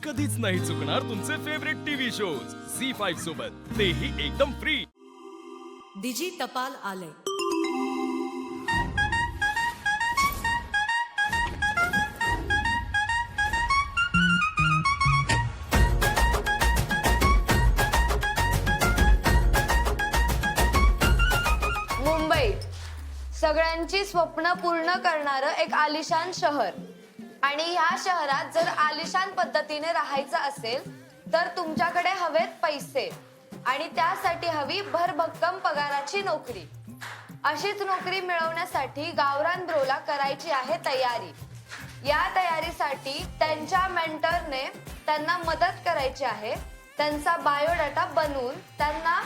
कधीच नाही चुकणार तुमचे फेवरेट टीव्ही शोज झी5 सोबत, तेही एकदम फ्री। डिजी टपाल आलय। मुंबई सगळ्यांची स्वप्न पूर्ण करणारं एक आलिशान शहर, आणि ह्या शहरात जर आलिशान पद्धतीने राहायचं असेल तर तुमच्याकडे हवेत पैसे, आणि त्यासाठी हवी भरभक्कम पगाराची नोकरी। अशीच नोकरी मिळवण्यासाठी गावरान ब्रोला करायची आहे तयारी। या तयारीसाठी त्यांच्या मेंटरने त्यांना मदत करायची आहे। त्यांचा बायोडाटा बनवून त्यांना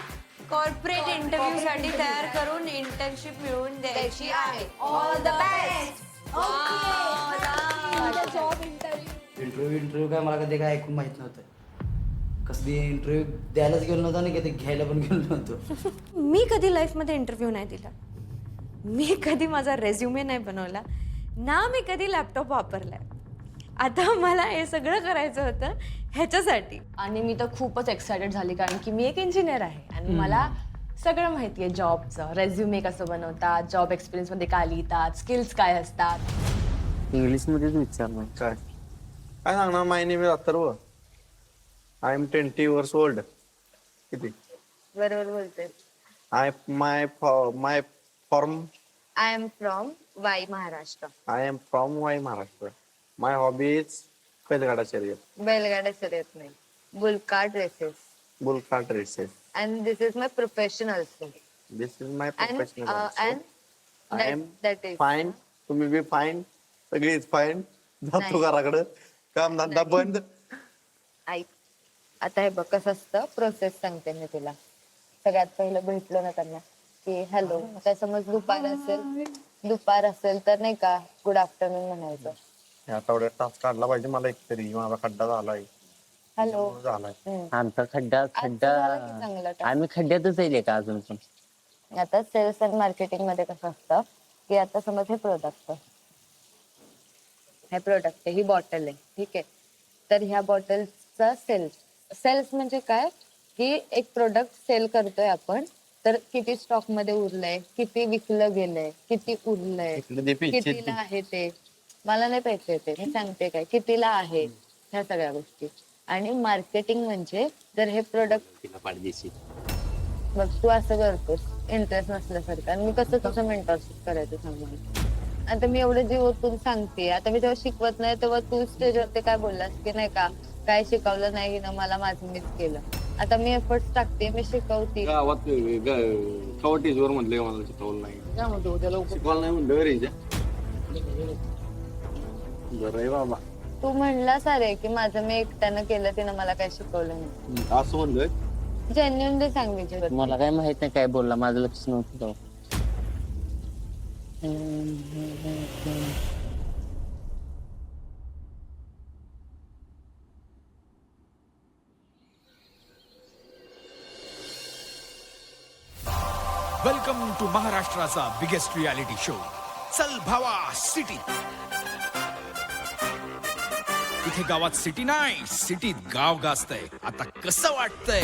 कॉर्पोरेट इंटरव्ह्यू साठी तयार करून इंटर्नशिप मिळवून द्यायची आहे। All the best. इंटरव्ह्यू काय मला कधी काय ऐकून माहित नव्हतं। कसली इंटरव्ह्यू द्यायलाच गेलो नव्हतो आणि कधी घ्यायला पण गेलो नव्हतो। मी कधी लाईफ मध्ये इंटरव्ह्यू नाही दिला, मी कधी माझा रेझ्युमे नाही बनवला ना, मी कधी लॅपटॉप वापरलाय। आता मला हे सगळं करायचं होतं ह्याच्यासाठी, आणि मी तर खूपच एक्सायटेड झाली, कारण की मी एक इंजिनियर आहे आणि मला सगळं माहिती आहे जॉबचं। रेझ्युमे कसं बनवतात, जॉब एक्सपिरियन्स मध्ये काय लिहितात, स्किल्स काय असतात। इंग्लिशमध्येच विचारलं काय काय सांगणार? My name is Atharva, I am 20 years old. किती? बरोबर बोलते। I my from I am from Wai Maharashtra. I am from Wai Maharashtra. My hobby is बैलगाडा शर्यत, बैलगाड्या शर्यत नाही, bull cart races, bull cart races. and this is my profession also. This is my And professional. and I am that is fine, तुम्ही be fine, सगळीच fine. जातो नाही. घराकडे, काम धंदा बंद. ऐक, आता हे बघ कसं असतं, प्रोसेस सांगते मी तुला। सगळ्यात पहिलं भेटलो ना त्यांना की हॅलो, आता समज दुपार असेल तर नाही का गुड आफ्टरनून म्हणायचं। या आठवड्यात तास काढला पाहिजे मला एकतरी, माझा खड्डा झालाय, हॅलो झालाय. आमचा खड्डा झाला की चांगला टाक. आम्ही खड्ड्यातच आहे का अजून पण. आता सेल्स अँड मार्केटिंग मध्ये कसं असतं की आता समज हे प्रोडक्ट ही बॉटल आहे, ठीक आहे, तर ह्या बॉटलचा सेल्स म्हणजे काय की एक प्रोडक्ट सेल करतोय आपण, तर किती स्टॉक मध्ये उरलंय, किती विकलं गेलंय, किती उरलंय, कितीला आहे ते मला नाही पाहिजे, ते मी सांगते काय कितीला आहे, ह्या सगळ्या गोष्टी। आणि मार्केटिंग म्हणजे जर हे प्रोडक्ट बघ तू असं करतोस इंटरेस्ट नसल्यासारखं, आणि मी कसं तुझं मेंटरशिप करायचं सांग मला। आता मी एवढं जीव ओतून सांगते, आता मी जेव्हा शिकवत नाही तेव्हा तू स्टेजवरती काय बोललास की नाही का काय शिकवलं नाही ना, मला माझं मीच केलं। आता मी एफर्ट्स टाकते, मी शिकवते। गावात कवटीजवर म्हणले मला शिकवलं नाही, काय म्हणतो त्याला शिकवलं नाही म्हणलं रेंज. बरं आहे बाबा, तू म्हणलास अरे की माझं मी एकट्यानं केलं, तिनं मला काय शिकवलं नाही, असं म्हणलोय. जेन्युइनली सांग विजय। मला काय माहित नाही काय बोलला, माझं लक्ष नव्हतं तेव्हा. वेलकम टू महाराष्ट्राचा बिगेस्ट रियालिटी शो चल भावा सिटी। इथे गावात सिटी नाही, सिटीत गाव गाजतंय। आता कसं वाटतंय?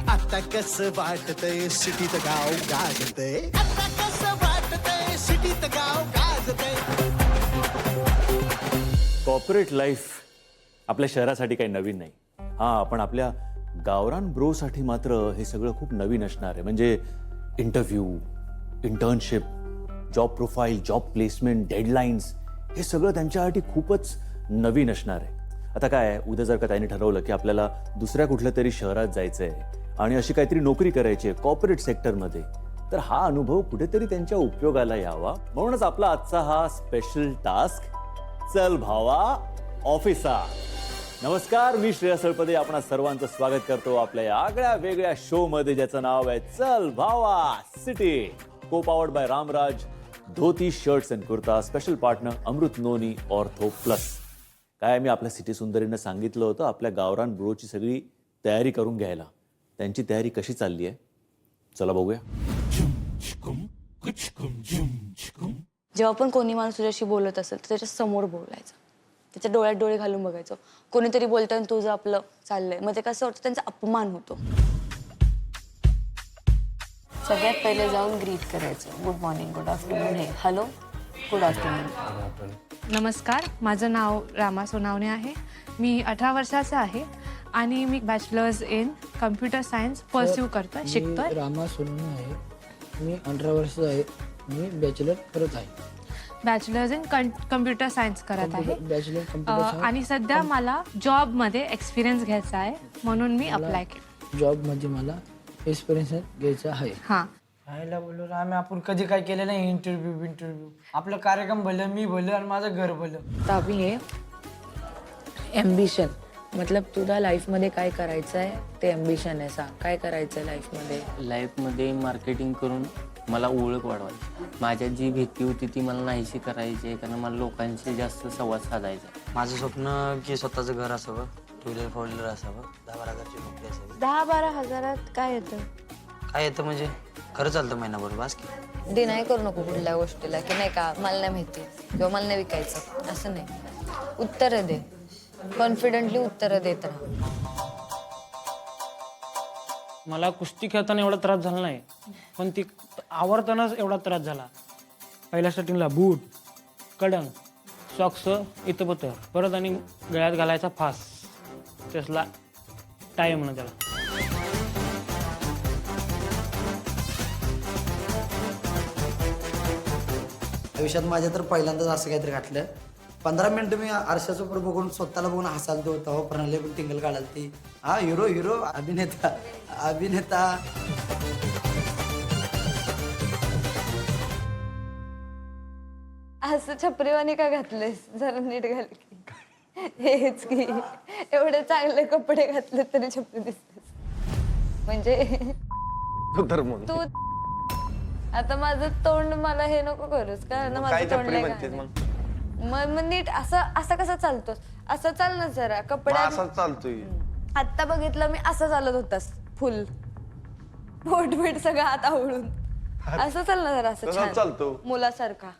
आता कसं वाटतंय सिटीत गाव गाजतंय, आता कसं वाटतंय सिटीत गाव गाजतंय। कॉर्पोरेट लाईफ आपल्या शहरासाठी काही नवीन नाही, हा, पण आपल्या गावरान ब्रोसाठी मात्र हे सगळं खूप नवीन असणार आहे। म्हणजे interview, internship, job profile, job placement, deadlines, हे सगळं त्यांच्यासाठी खूपच नवीन असणार आहे। आता काय, उद्या जर का त्यांनी ठरवलं की आपल्याला दुसऱ्या कुठल्या तरी शहरात जायचं आहे आणि अशी काहीतरी नोकरी करायची आहे कॉर्पोरेट सेक्टरमध्ये, तर हा अनुभव कुठेतरी त्यांच्या उपयोगाला यावा, म्हणूनच आपला आजचा हा स्पेशल टास्क, चल भावा ऑफिसा। नमस्कार, मी श्रेया सळपदे आपणा सर्वांचं स्वागत करतो आपल्या या आगळ्या वेगळ्या शो मध्ये, ज्याचं नाव आहे चल Bhava City, co powered by Ramraj dhoti shirts and kurta, special partner Amrut Noni Ortho plus. काय मी आपल्या सिटी सुंदरीनं सांगितलं होतं आपल्या गावरान ब्रोची सगळी तयारी करून घ्यायला, त्यांची तयारी कशी चालली आहे चला बघूया। जेव्हा पण कोणी माणूस तुझ्याशी बोलत असेल तर त्याच्या समोर बोलायचं, त्याच्या डोळ्यात डोळे घालून बघायचो. कोणीतरी बोलतं आणि तुझं आपलं चाललंय, मग ते कसं होतं, त्यांचा अपमान होतो. सगळ्यात पहिले जाऊन ग्रीट करायचं, गुड मॉर्निंग, गुड आफ्टरनून, हे हॅलो, गुड आफ्टरनून. नमस्कार, माझं नाव रामा सोनावणे आहे. मी 18 वर्षाचा आहे आणि मी bachelors in computer science pursue करतोय, शिकतोय. रामा सोनवणे आहे. मी 18 वर्ष आहे. मी बॅचलर करत आहे. बॅचलर्स इन कम्प्युटर सायन्स करत आहे. बॅचलर कम्प्युटर आणि सध्या मला जॉबमध्ये एक्सपिरियन्स घ्यायचा आहे म्हणून मी अप्लाय केलं. जॉबमध्ये मला एक्सपिरियन्स घ्यायचा आहे. हां, राहायला बोललो आम्ही, आपण कधी काय केलं नाही. इंटरव्ह्यू आपलं कार्यक्रम भलं, मी भलं आणि माझं घर भलं. तर अभि हे ॲम्बिशन, मतलब तुला लाईफमध्ये काय करायचं आहे ते ॲम्बिशन आहे. सांग काय करायचं आहे लाईफमध्ये. लाईफमध्ये मार्केटिंग करून मला ओळख वाढवायची. माझ्यात जी भीती होती ती मला नाहीशी करायची आहे, कारण मला लोकांशी जास्त संवाद साधायचा. माझं स्वप्न की स्वतःचं घर असावं, 2 व्हीलर 4 व्हीलर असावं, 10-12 हजारची नोकरी असावी. 10-12 हजारात काय येतं? काय येतं म्हणजे खरं चालतं महिनाभर बास की. डिनाय करू नको कुठल्या गोष्टीला की नाही का मला नाही माहिती किंवा मला नाही विकायचं, असं नाही. उत्तरं दे, कॉन्फिडेंटली उत्तरं देत राहा. मला कुस्ती खेळताना एवढा त्रास झाला नाही, पण ती आवडतानाच एवढा त्रास झाला. पहिल्या स्टार्टिंगला बूट, कडंग, सॉक्स इथं पत्र, परत आणि गळ्यात घालायचा फास, त्यासला टाय म्हणून त्याला. आयुष्यात माझ्या तर पहिल्यांदाच असं काहीतरी घातलं. 15 मिनिटं मी आरशाचं पुढे बघून स्वतःला बघून हसालतो. तेव्हा प्रणाली पण टिंगल काढाल ती. हा हिरो हिरो अभिनेता अभिनेता. असं छपरीवाणी का घातलेस? जरा नीट घाल की. हेच की एवढे चांगले कपडे घातले तरी छपरी दिसतेस. म्हणजे तू आता माझं तोंड मला हे नको करूस का ना, माझं तोंड नाही घालत. मग नीट असं असं कसं चालतोस? असं चाल ना जरा. कपड्या चालतोय. आत्ता बघितलं मी, असं चालत होतास फुल पोट बीट सगळं हात आवळून. असं चाल ना जरा, असं छान चालतो मुलासारखा.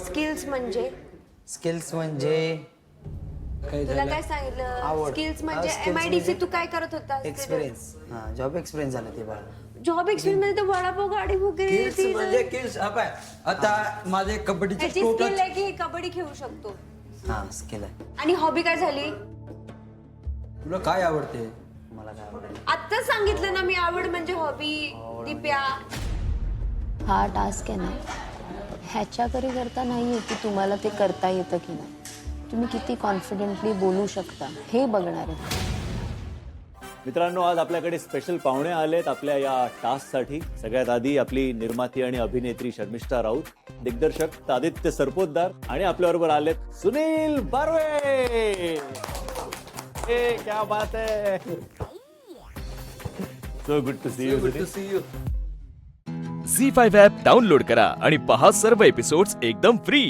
स्किल्स म्हणजे स्किल्स म्हणजे तुला काय सांगितलं? स्किल्स म्हणजे MIDC तू काय करत होतास? एक्सपिरियन्स. हा जॉब एक्सपिरियन्स झाला ते बाळा. जॉब एक्सपिरियन्स मध्ये वडापाव गाडी वगैरे म्हणजे किल्स आता माझे कबड्डीचे स्किल आहे की कबड्डी खेळू शकतो. हा स्किल आहे. आणि हॉबी काय झाली? तुला काय आवडते? मला काय आवडते आत्ताच सांगितलं ना मी, आवड म्हणजे हॉबी. दिप्या, हा टास्क आहे ना, ह्याच्याकरी करता नाही आहे की तुम्हाला ते करता येतं की नाही, तुम्ही किती कॉन्फिडेंटली बोलू शकता हे बघणार आहे. मित्रांनो, आज आपल्याकडे स्पेशल पाहुणे आलेत आपल्या या टास्कसाठी. सगळ्यात आधी आपली निर्माती आणि अभिनेत्री शर्मिष्ठा राऊत, दिग्दर्शक आदित्य सरपोतदार आणि आपल्याबरोबर आलेत सुनील बारवे. क्या बात है. So good to see you. Zee five app download करा आणि पहा सर्व एपिसोड्स एकदम फ्री.